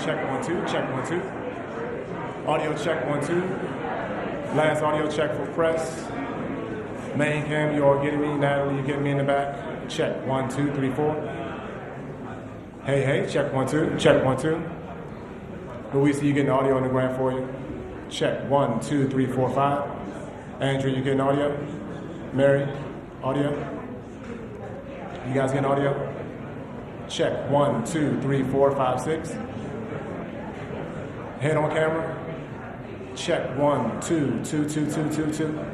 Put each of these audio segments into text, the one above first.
check 1 2, check 1 2. Audio check 1 2. Last audio check for press. Main cam, you all getting me? Natalie, you getting me in the back? Check 1 2 3 4. Hey, check 1 2, check 1 2. Louisa, you getting audio on the ground for you? Check 1 2 3 4 5. Andrew, you getting audio? Mary, audio? You guys getting audio? Check 1 2 3 4 5 6. Head on camera. Check 1 2 2 2 2 2 2.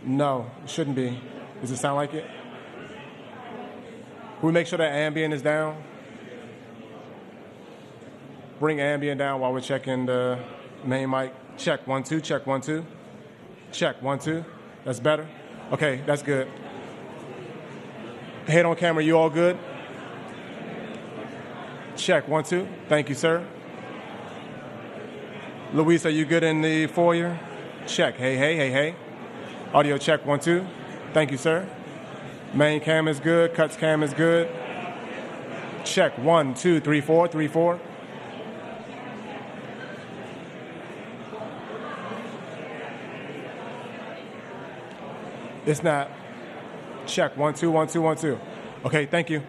No, it shouldn't be. Does it sound like it? Can we make sure that ambient is down? Bring ambient down while we're checking the main mic. Check 1 2, check 1 2. Check 1 2. That's better? Okay, that's good. Head on camera, you all good? Check 1 2. Thank you, sir. Luis, are you good in the foyer? Check. Hey. Audio check 1 2. Thank you, sir. Main cam is good. Cuts cam is good. Check 1 2 3 4 3 4. It's not. Check 1 2 1 2 1 2. Okay, thank you.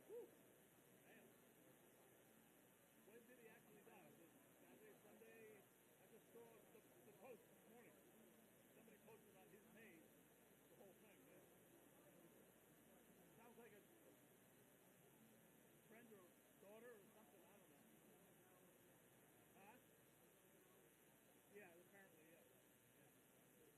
Whew. Man. When did he actually die? Was it Saturday, Sunday? I just saw the post this morning. Somebody posted on his page the whole thing. Man. Sounds like a friend or daughter or something. I don't know. Huh? Yeah, apparently, yeah. Yeah.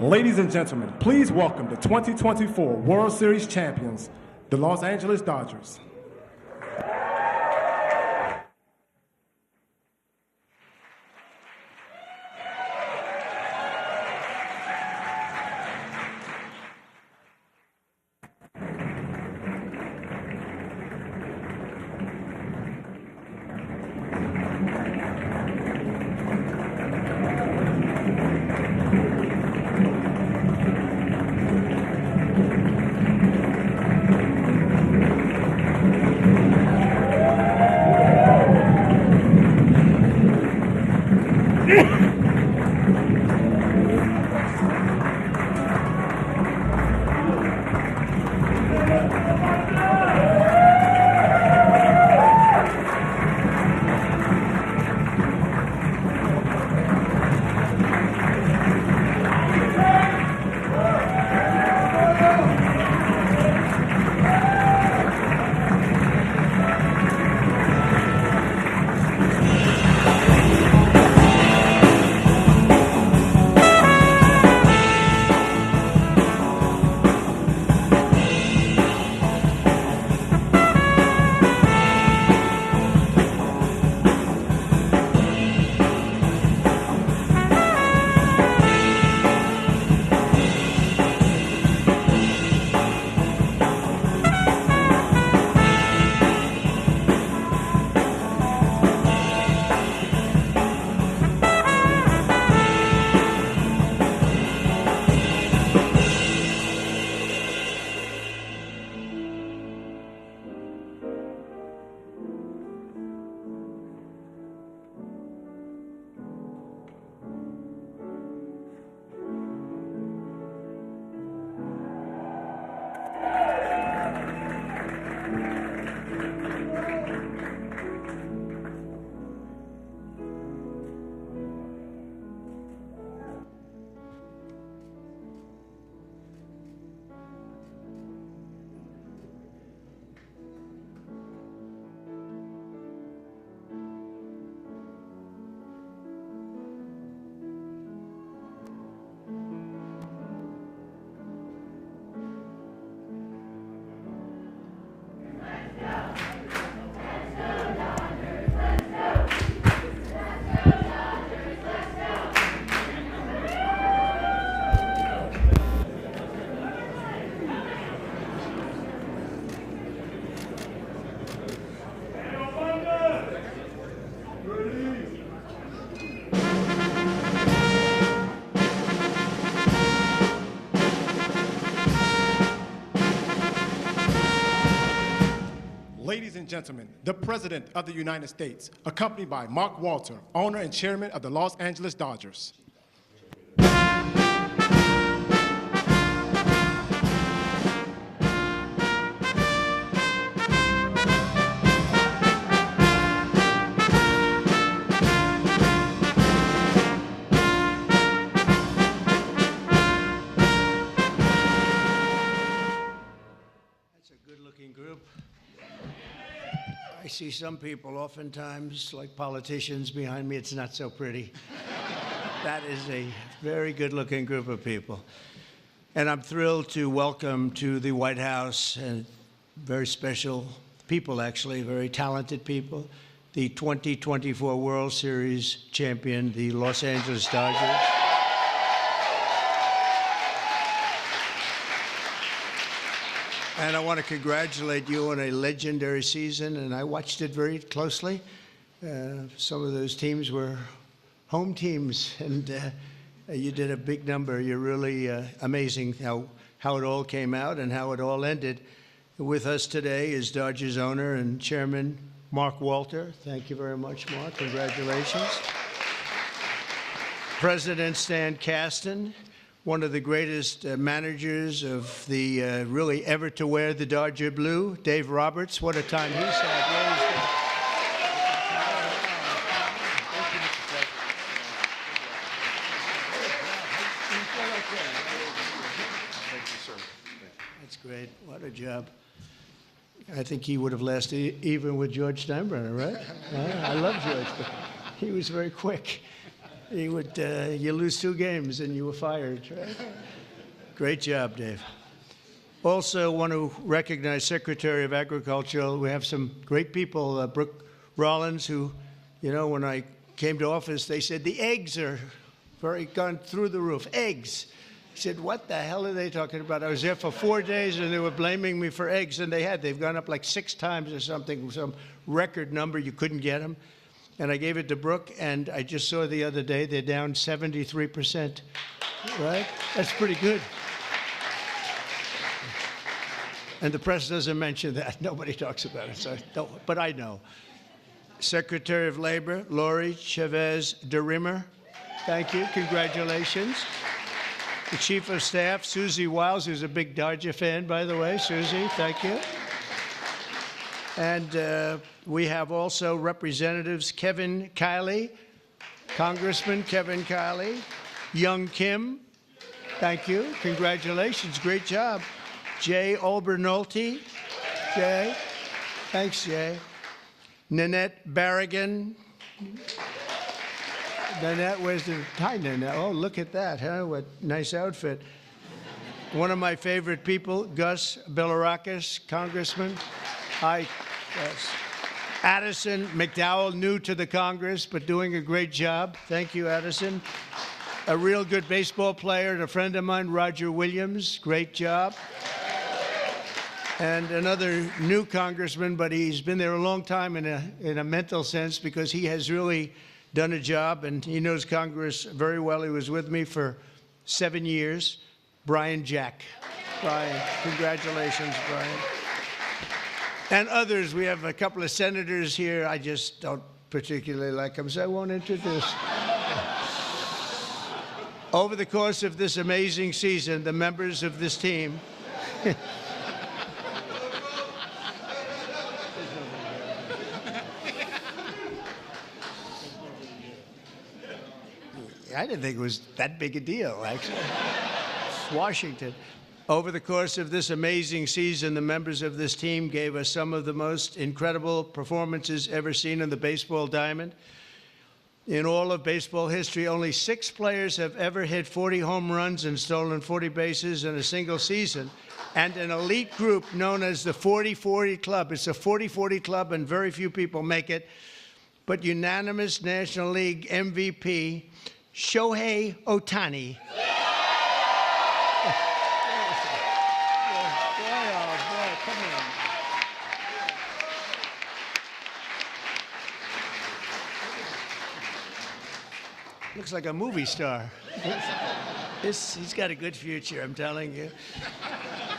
Ladies and gentlemen, please welcome the 2024 World Series champions, the Los Angeles Dodgers. Ladies and gentlemen, the President of the United States, accompanied by Mark Walter, owner and chairman of the Los Angeles Dodgers. That's a good-looking group. I see some people oftentimes, like politicians behind me, it's not so pretty. That is a very good-looking group of people. And I'm thrilled to welcome to the White House and very special people, actually, very talented people, the 2024 World Series champion, the Los Angeles Dodgers. And I want to congratulate you on a legendary season, and I watched it very closely. Some of those teams were home teams, and you did a big number. You're really amazing how it all came out and how it all ended. With us today is Dodgers owner and chairman Mark Walter. Thank you very much, Mark. Congratulations. President Stan Kasten, one of the greatest managers of the really ever to wear the Dodger blue, Dave Roberts. What a time he's had. That's great. What a job. I think he would have lasted even with George Steinbrenner, right? I love George, but he was very quick. You lose 2 games and you were fired, right? Great job, Dave. Also want to recognize Secretary of Agriculture. We have some great people, Brooke Rollins, who, you know, when I came to office, they said the eggs are gone through the roof. Eggs. I said, what the hell are they talking about? I was there for 4 days and they were blaming me for eggs, and they've gone up like 6 times or something, some record number. You couldn't get them. And I gave it to Brooke, and I just saw the other day they're down 73%. Right? That's pretty good. And the press doesn't mention that. Nobody talks about it, so but I know. Secretary of Labor, Lori Chavez DeRimmer. Thank you. Congratulations. The Chief of Staff, Susie Wiles, who's a big Dodger fan, by the way. Susie, thank you. And we have also Representatives Kevin Kiley, Congressman Kevin Kiley, Young Kim, thank you. Congratulations. Great job. Jay Obernolte. Jay. Thanks, Jay. Nanette Barragan. Nanette, where's the... Hi, Nanette. Oh, look at that, huh? What nice outfit. One of my favorite people, Gus Bilirakis, Congressman. Hi, Gus. Addison McDowell, new to the Congress, but doing a great job. Thank you, Addison. A real good baseball player and a friend of mine, Roger Williams. Great job. And another new congressman, but he's been there a long time in a mental sense, because he has really done a job and he knows Congress very well. He was with me for 7 years. Brian Jack. Brian, congratulations, Brian. And others. We have a couple of senators here. I just don't particularly like them, so I won't introduce. Over the course of this amazing season, the members of this team I didn't think it was that big a deal, actually. Washington. Over the course of this amazing season, the members of this team gave us some of the most incredible performances ever seen in the baseball diamond. In all of baseball history, only 6 players have ever hit 40 home runs and stolen 40 bases in a single season. And an elite group known as the 40-40 Club. It's a 40-40 club, and very few people make it. But unanimous National League MVP, Shohei Ohtani. Looks like a movie star. He's got a good future, I'm telling you.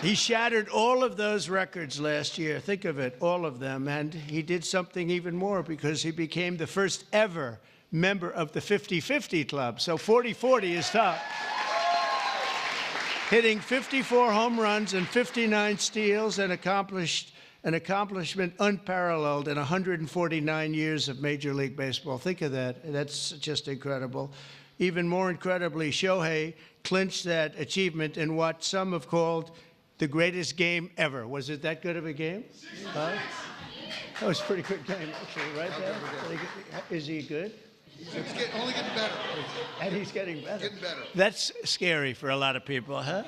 He shattered all of those records last year. Think of it, all of them. And he did something even more, because he became the first ever member of the 50-50 club. So 40-40 is top. Hitting 54 home runs and 59 steals, and an accomplishment unparalleled in 149 years of Major League Baseball. Think of that. That's just incredible. Even more incredibly, Shohei clinched that achievement in what some have called the greatest game ever. Was it that good of a game? Huh? That was a pretty good game, actually, right there. Is he good? It's only getting better. And he's getting better. Getting better. That's scary for a lot of people, huh?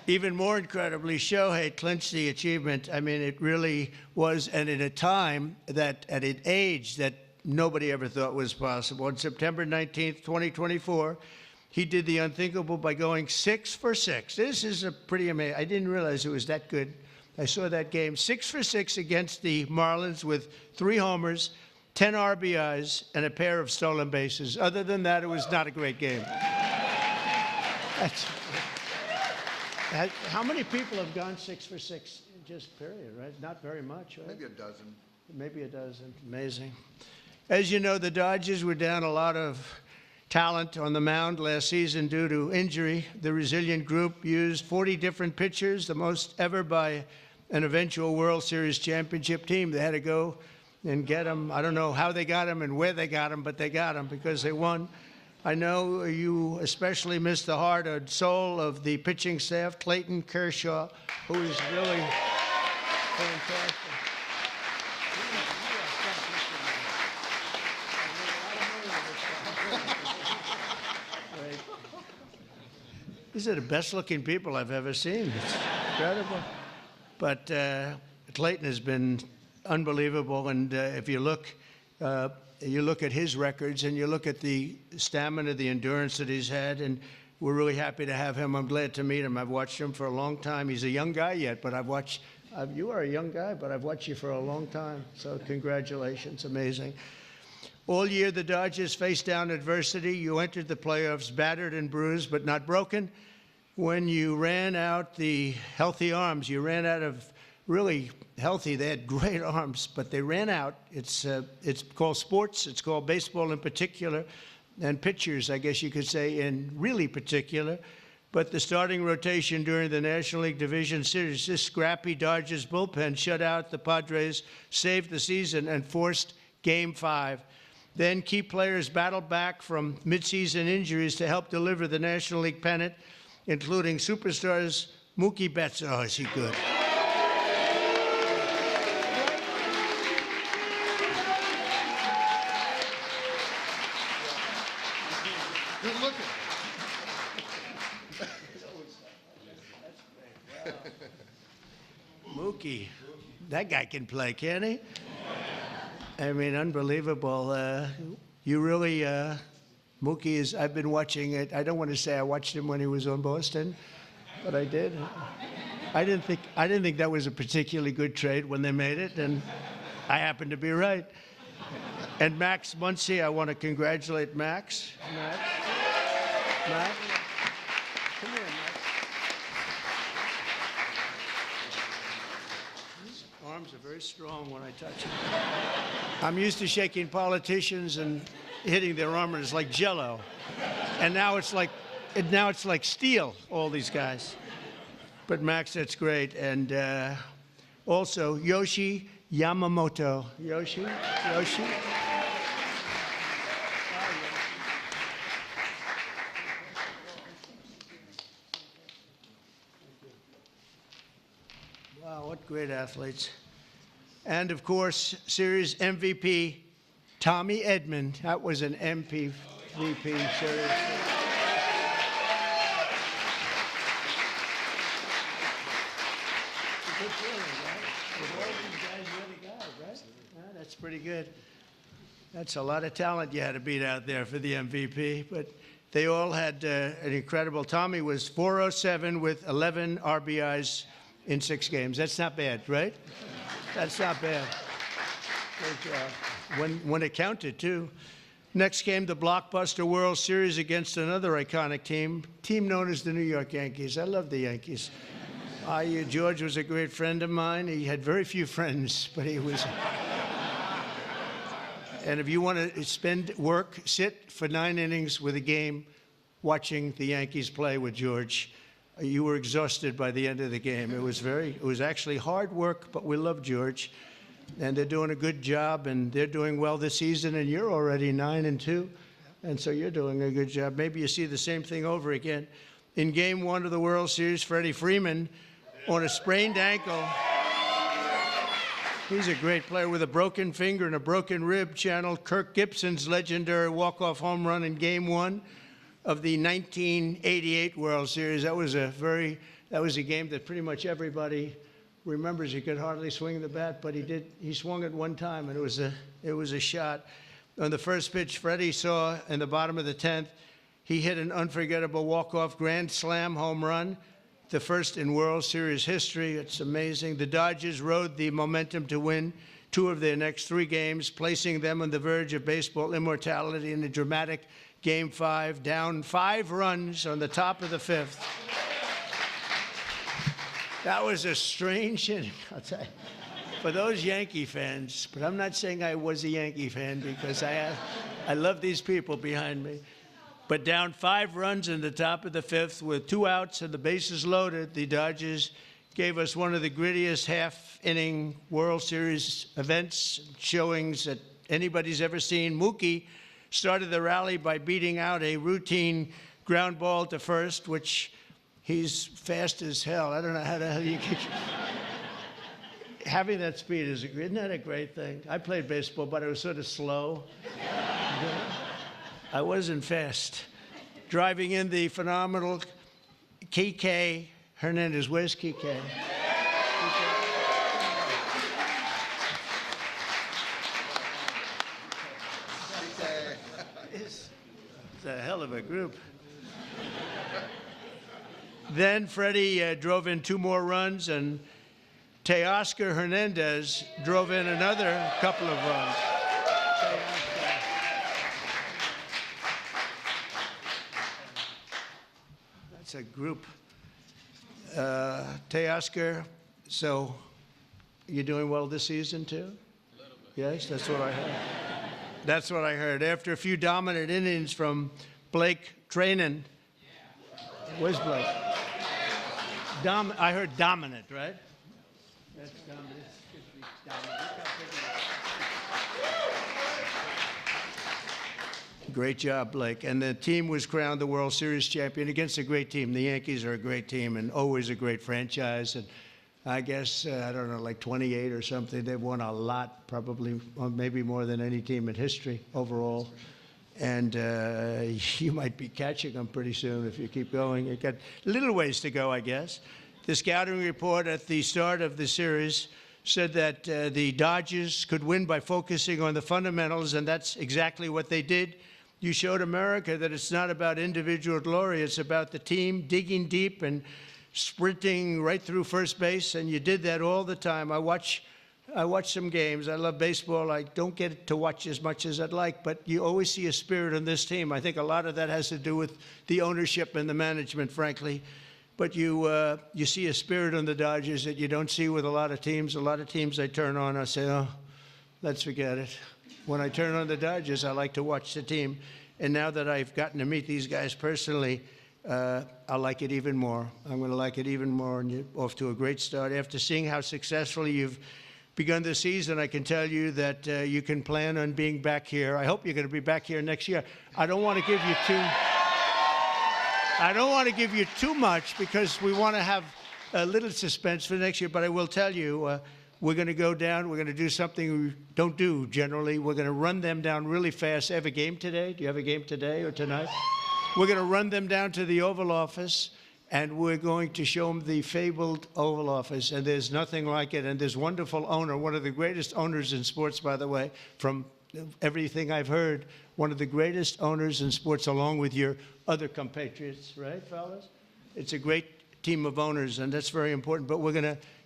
Even more incredibly, Shohei clinched the achievement. I mean, it really was, and at a time that, at an age that nobody ever thought was possible. On September 19th, 2024, he did the unthinkable by going 6 for 6. This is a pretty amazing. I didn't realize it was that good. I saw that game, 6 for 6 against the Marlins with 3 homers, 10 RBIs, and a pair of stolen bases. Other than that, it was not a great game. How many people have gone 6 for 6? Just period, right? Not very much, right? Maybe a dozen. Maybe a dozen. Amazing. As you know, the Dodgers were down a lot of talent on the mound last season due to injury. The resilient group used 40 different pitchers, the most ever by an eventual World Series championship team. They had to go and get them. I don't know how they got them and where they got them, but they got them because they won. I know you especially miss the heart and soul of the pitching staff, Clayton Kershaw, who is really fantastic. these are the best-looking people I've ever seen. It's incredible. But Clayton has been unbelievable, and if you look at his records and you look at the stamina, the endurance that he's had, and we're really happy to have him. I'm glad to meet him. I've watched him for a long time. He's a young guy yet, but you are a young guy, but I've watched you for a long time. So congratulations, amazing. All year, the Dodgers faced down adversity. You entered the playoffs battered and bruised, but not broken. When you ran out the healthy arms, you ran out of really healthy. They had great arms, but they ran out. It's called sports. It's called baseball in particular, and pitchers, I guess you could say, in really particular. But the starting rotation during the National League Division Series, this scrappy Dodgers bullpen shut out the Padres, saved the season, and forced Game 5. Then key players battled back from midseason injuries to help deliver the National League pennant, including superstars Mookie Betts. Oh, is he good? Good looking. Mookie, that guy can play, can't he? I mean, unbelievable. You really, Mookie is, I've been watching it. I don't want to say I watched him when he was on Boston, but I did. I didn't think that was a particularly good trade when they made it, and I happened to be right. And Max Muncy, I want to congratulate Max. Max. Come here, Max. His arms are very strong when I touch them. I'm used to shaking politicians and hitting their armors like Jell-O, and now it's like steel. All these guys, but Max, that's great. And also Yoshi Yamamoto. Yoshi. Wow, what great athletes. And of course, series MVP, Tommy Edman. That was an MVP series. Good feeling, right? With all these guys, you're the guy, right? That's pretty good. That's a lot of talent you had to beat out there for the MVP, but they all had an incredible. Tommy was 407 with 11 RBIs in 6 games. That's not bad, right? That's not bad. Great job. When it counted, too. Next came the blockbuster World Series against another iconic team known as the New York Yankees. I love the Yankees. George was a great friend of mine. He had very few friends, but he was. And if you want to sit for 9 innings with a game watching the Yankees play with George, you were exhausted by the end of the game. It was actually hard work, but we love George. And they're doing a good job, and they're doing well this season, and you're already 9-2. And so you're doing a good job. Maybe you see the same thing over again. In Game 1 of the World Series, Freddie Freeman, on a sprained ankle. He's a great player with a broken finger and a broken rib, channeled Kirk Gibson's legendary walk-off home run in Game 1 of the 1988 World Series. That was a game that pretty much everybody remembers. He could hardly swing the bat, but he swung it one time, and it was a shot. On the first pitch Freddie saw in the bottom of the 10th, he hit an unforgettable walk-off grand slam home run, the first in World Series history. It's amazing. The Dodgers rode the momentum to win 2 of their next 3 games, placing them on the verge of baseball immortality in a dramatic Game 5, down 5 runs on the top of the 5th. That was a strange inning, I'll tell you, for those Yankee fans. But I'm not saying I was a Yankee fan, because I love these people behind me. But down 5 runs in the top of the 5th with 2 outs and the bases loaded, the Dodgers gave us one of the grittiest half-inning World Series events, showings that anybody's ever seen. Mookie started the rally by beating out a routine ground ball to first, which he's fast as hell. I don't know how the hell you get. Having that speed isn't that a great thing? I played baseball, but it was sort of slow. I wasn't fast. Driving in the phenomenal Kike Hernandez. Where's Kike? It's a hell of a group. Then Freddie drove in 2 more runs, and Teoscar Hernandez drove in another couple of runs. That's a group. Teoscar, so you're doing well this season too? Yes, that's what I heard. That's what I heard. After a few dominant innings from Blake Trainen. Where's Blake? I heard dominant, right? That's dominant. Great job, Blake. And the team was crowned the World Series champion against a great team. The Yankees are a great team and always a great franchise. And I guess, I don't know, like 28 or something. They've won a lot, probably, or maybe more than any team in history overall. And you might be catching them pretty soon if you keep going. You've got a little ways to go, I guess. The scouting report at the start of the series said that the Dodgers could win by focusing on the fundamentals, and that's exactly what they did. You showed America that it's not about individual glory. It's about the team digging deep and sprinting right through first base, and you did that all the time. I watch some games. I love baseball. I don't get to watch as much as I'd like, but you always see a spirit on this team. I think a lot of that has to do with the ownership and the management, frankly. But you see a spirit on the Dodgers that you don't see with a lot of teams. A lot of teams I turn on, I say, oh, let's forget it. When I turn on the Dodgers, I like to watch the team. And now that I've gotten to meet these guys personally, I like it even more. I'm going to like it even more, and you're off to a great start. After seeing how successfully you've begun the season, I can tell you that you can plan on being back here. I hope you're going to be back here next year. I don't want to give you too much because we want to have a little suspense for next year, but I will tell you, we're going to go down. We're going to do something we don't do generally. We're going to run them down really fast. Have a game today? Do you have a game today or tonight? We're going to run them down to the Oval Office, and we're going to show them the fabled Oval Office, and there's nothing like it. And this wonderful owner, one of the greatest owners in sports, by the way, from everything I've heard, one of the greatest owners in sports, along with your other compatriots, right, fellas? It's a great team of owners, and that's very important. But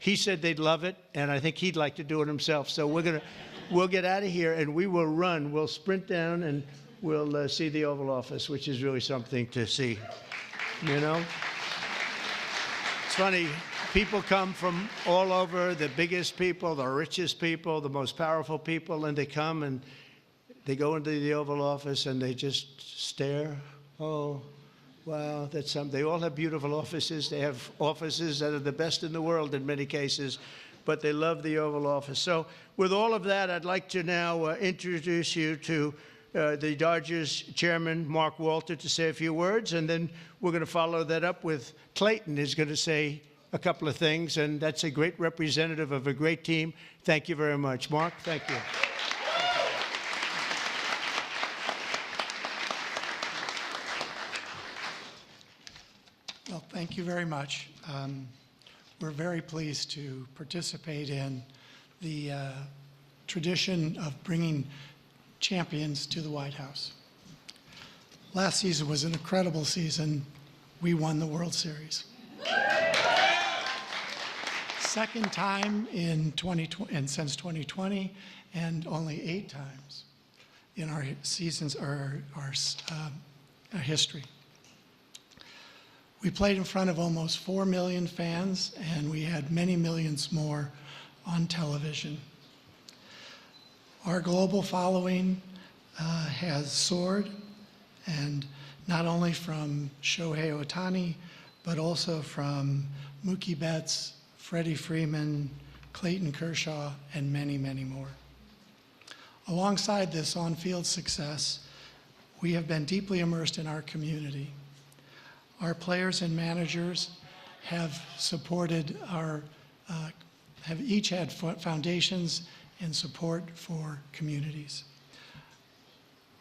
he said they'd love it, and I think he'd like to do it himself. So we'll get out of here, and we will run. We'll sprint down, and we'll see the Oval Office, which is really something to see, you know? It's funny, people come from all over, the biggest people, the richest people, the most powerful people, and they come and they go into the Oval Office and they just stare. Oh, wow, that's something. They all have beautiful offices. They have offices that are the best in the world in many cases, but they love the Oval Office. So with all of that, I'd like to now introduce you to the Dodgers chairman, Mark Walter, to say a few words, and then we're going to follow that up with Clayton, who's going to say a couple of things, and that's a great representative of a great team. Thank you very much. Mark, thank you. Well, thank you very much. We're very pleased to participate in the tradition of bringing champions to the White House. Last season was an incredible season. We won the World Series. Second time in 2020, and since 2020, and only 8 times in our seasons, our history. We played in front of almost 4 million fans, and we had many millions more on television. Our global following has soared, and not only from Shohei Ohtani, but also from Mookie Betts, Freddie Freeman, Clayton Kershaw, and many, many more. Alongside this on-field success, we have been deeply immersed in our community. Our players and managers have supported have each had foundations and support for communities.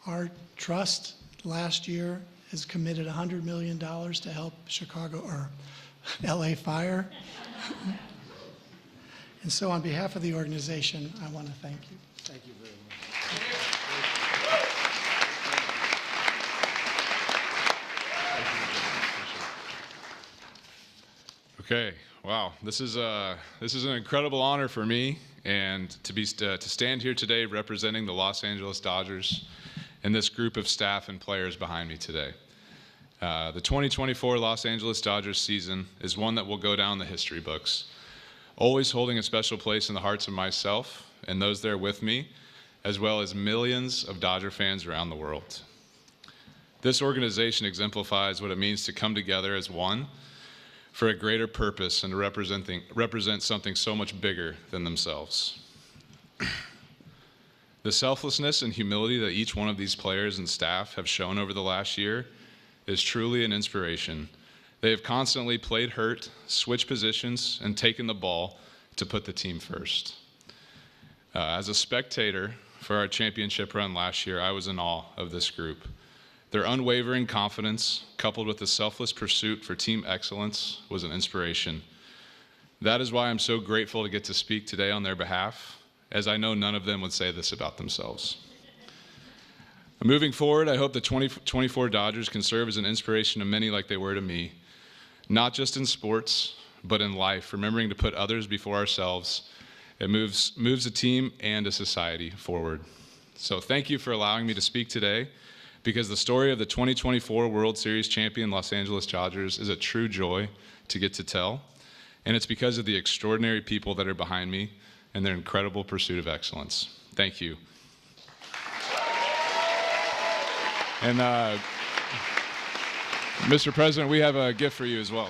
Our trust last year has committed $100 million to help Chicago or LA Fire. And so on behalf of the organization, I want to thank you. Thank you very much. Okay, wow, this is an incredible honor for me, and to stand here today representing the Los Angeles Dodgers and this group of staff and players behind me today. The 2024 Los Angeles Dodgers season is one that will go down the history books, always holding a special place in the hearts of myself and those there with me, as well as millions of Dodger fans around the world. This organization exemplifies what it means to come together as one for a greater purpose and to represent something so much bigger than themselves. The selflessness and humility that each one of these players and staff have shown over the last year is truly an inspiration. They have constantly played hurt, switched positions, and taken the ball to put the team first. As a spectator for our championship run last year, I was in awe of this group. Their unwavering confidence, coupled with the selfless pursuit for team excellence, was an inspiration. That is why I'm so grateful to get to speak today on their behalf, as I know none of them would say this about themselves. Moving forward, I hope the 2024 Dodgers can serve as an inspiration to many like they were to me, not just in sports, but in life, remembering to put others before ourselves. It moves a team and a society forward. So thank you for allowing me to speak today, because the story of the 2024 World Series champion Los Angeles Dodgers is a true joy to get to tell, and it's because of the extraordinary people that are behind me and their incredible pursuit of excellence. Thank you. And Mr. President, we have a gift for you as well.